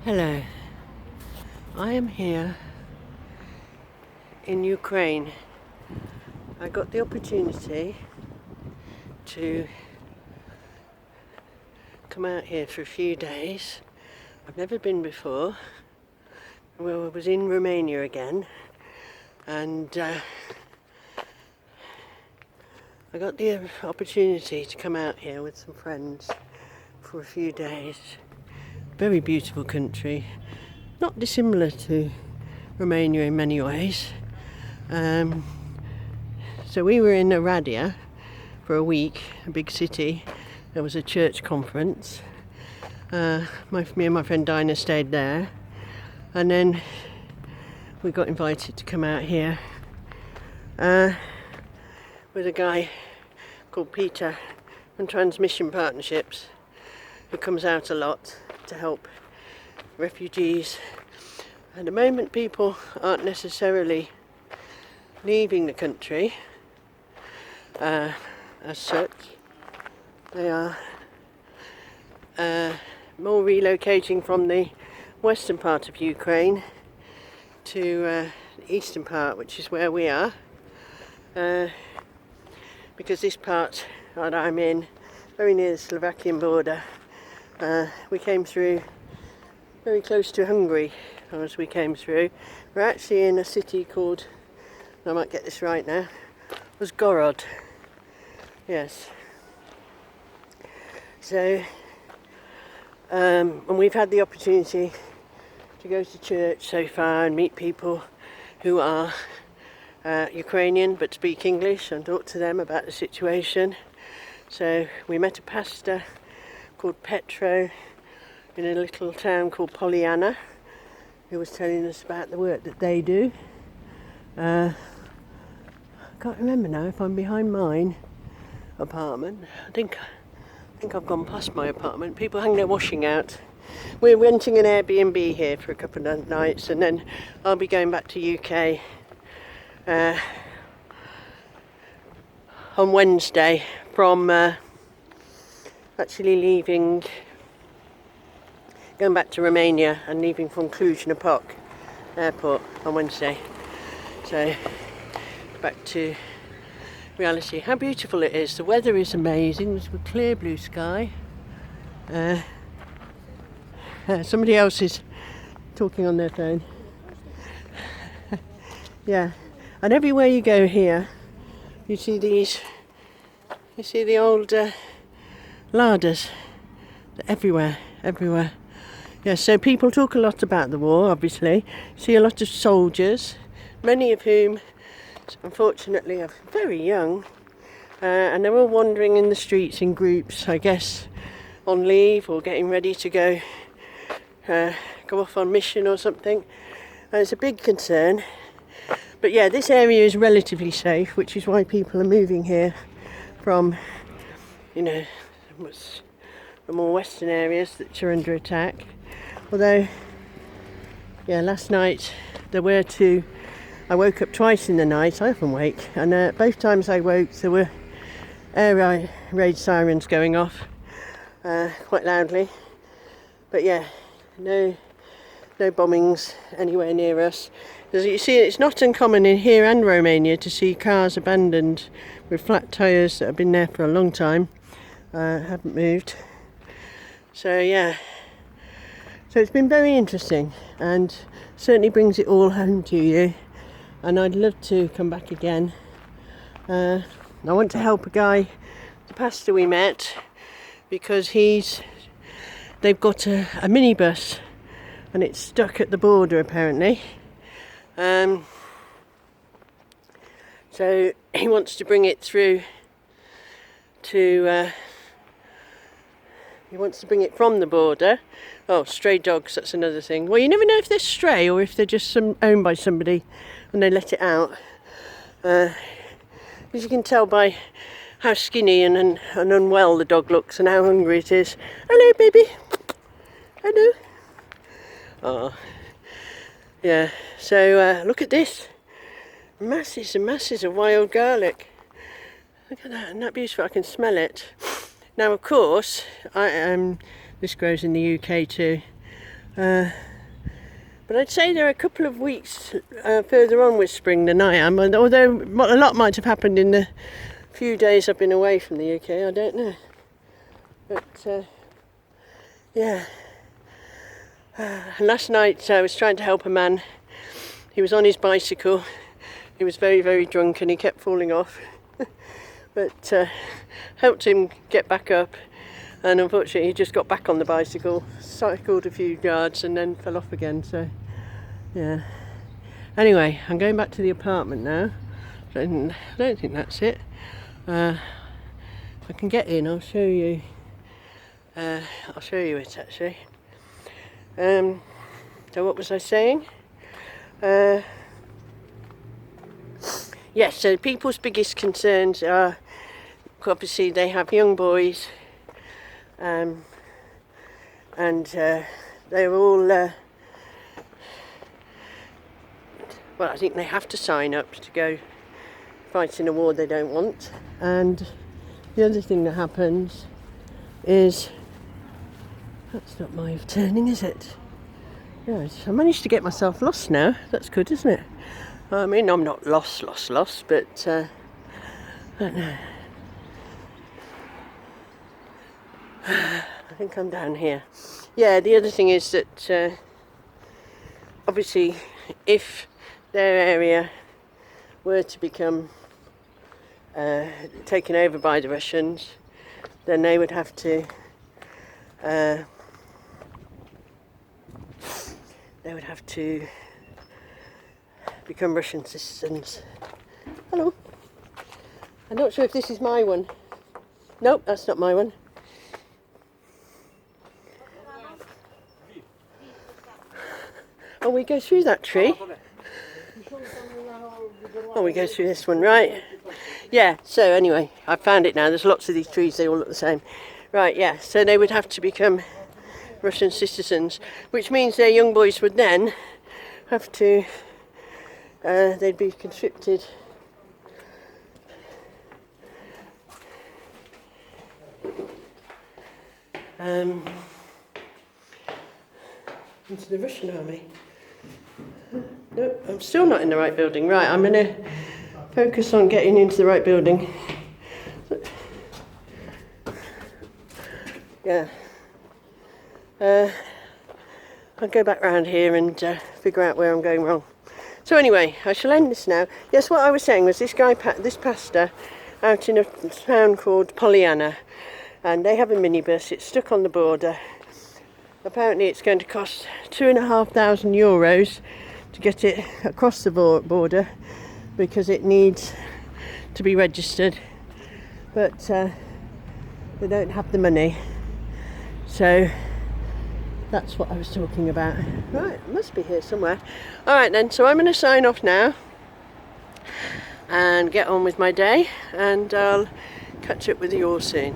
Hello, I am here in Ukraine. I got the opportunity to come out here for a few days. I've never been before. Well, I was in Romania again, and I got the opportunity to come out here with some friends for a few days. Very beautiful country, not dissimilar to Romania in many ways. So we were in Aradia for a week, a big city. There was a church conference. Me and my friend Dinah stayed there, and then we got invited to come out here with a guy called Peter from Transmission Partnerships, who comes out a lot to help refugees. At the moment, people aren't necessarily leaving the country as such. They are more relocating from the western part of Ukraine to the eastern part, which is where we are, because this part that I'm in, very near the Slovakian border, we came through very close to Hungary as we came through. We're actually in a city called, I might get this right now, was Gorod. Yes. So, and we've had the opportunity to go to church so far and meet people who are Ukrainian but speak English and talk to them about the situation. So we met a pastor called Petro in a little town called Pollyanna, who was telling us about the work that they do. I can't remember now if I'm behind mine apartment. I think I've gone past my apartment. People hang their washing out. We're renting an Airbnb here for a couple of nights, and then I'll be going back to UK on Wednesday from actually going back to Romania and leaving from Cluj-Napoca airport on Wednesday. So back to reality. How beautiful it is. The weather is amazing. There's a clear blue sky. Somebody else is talking on their phone. Yeah, and everywhere you go here, you see the old larders everywhere. Yeah, so people talk a lot about the war, obviously. See a lot of soldiers, many of whom, unfortunately, are very young, and they're all wandering in the streets in groups, I guess, on leave or getting ready to go off on mission or something. It's a big concern. But yeah, this area is relatively safe, which is why people are moving here from, the more western areas that are under attack. Although, yeah, last night I woke up twice in the night. I often wake, and both times I woke there were air raid sirens going off quite loudly. But yeah, no bombings anywhere near us. As you see, it's not uncommon in here and Romania to see cars abandoned with flat tyres that have been there for a long time, haven't moved. So yeah, so it's been very interesting and certainly brings it all home to you, and I'd love to come back again. I want to help a guy, the pastor we met, because they've got a minibus and it's stuck at the border apparently. So he wants to bring it through to he wants to bring it from the border. Oh, stray dogs, that's another thing. Well, you never know if they're stray or if they're just owned by somebody and they let it out. As you can tell by how skinny and unwell the dog looks and how hungry it is. Hello, baby. Hello. Oh, yeah. So look at this. Masses and masses of wild garlic. Look at that, isn't that beautiful? I can smell it. Now, of course, this grows in the UK too. But I'd say there are a couple of weeks further on with spring than I am, and although a lot might have happened in the few days I've been away from the UK, I don't know. But yeah. Last night I was trying to help a man. He was on his bicycle. He was very, very drunk and he kept falling off. But helped him get back up, and unfortunately he just got back on the bicycle, cycled a few yards and then fell off again. So yeah. Anyway, I'm going back to the apartment now. I don't think that's it. If I can get in, I'll show you. I'll show you it actually. So what was I saying? Yes, so people's biggest concerns are, obviously they have young boys, and they're all, well, I think they have to sign up to go fight in a war they don't want. And the other thing that happens is, that's not my turning, is it? Right, I managed to get myself lost now. That's good, isn't it? I mean, I'm not lost, but I don't know. I think I'm down here. Yeah, the other thing is that obviously if their area were to become taken over by the Russians, then they would have to become Russian citizens. Hello. I'm not sure if this is my one. Nope, that's not my one. Oh, we go through that tree. Oh, we go through this one, right? Yeah, so anyway, I found it now. There's lots of these trees, they all look the same. Right, yeah, so they would have to become Russian citizens, which means their young boys would then have to, they'd be conscripted into the Russian army. Nope, I'm still not in the right building. Right, I'm going to focus on getting into the right building. Yeah. I'll go back round here and figure out where I'm going wrong. So anyway, I shall end this now. Yes, what I was saying was this pastor out in a town called Pollyanna, and they have a minibus. It's stuck on the border. Apparently it's going to cost €2,500 to get it across the border because it needs to be registered, but they don't have the money. So that's what I was talking about. Right, it must be here somewhere. Alright then, so I'm going to sign off now and get on with my day, and I'll catch up with you all soon.